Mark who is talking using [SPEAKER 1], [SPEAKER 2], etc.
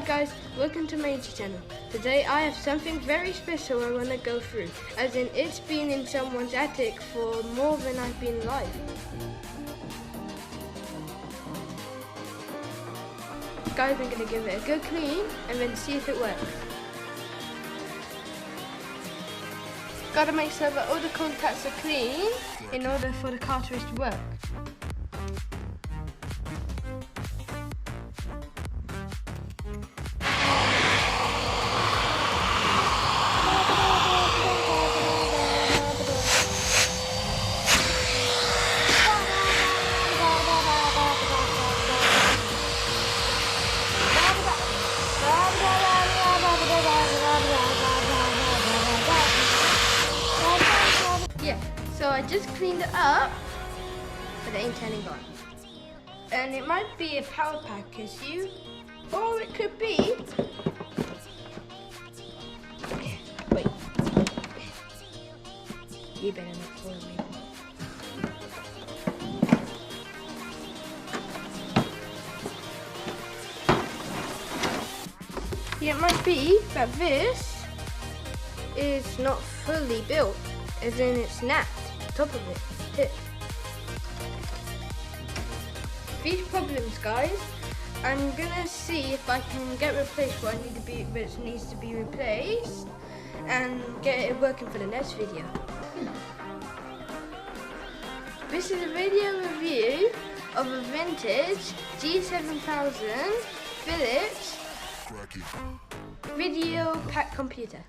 [SPEAKER 1] guys, welcome to my YouTube channel. Today I have something very special I want to go through, as in it's been in someone's attic for more than I've been alive. Guys, I'm going to give it a good clean and then see if it works. Gotta make sure that all the contacts are clean in order for the cartridge to work. Yeah, so I just cleaned it up, but it ain't turning on. And it might be a power pack issue, or it could be... Wait. You better not follow me. Yeah, it might be that this is not fully built, as in it's snapped, the top of it, tip. These problems, guys, I'm gonna see if I can get replaced what needs to be replaced, and get it working for the next video. This is a video review of a vintage G7000 Philips video pack computer.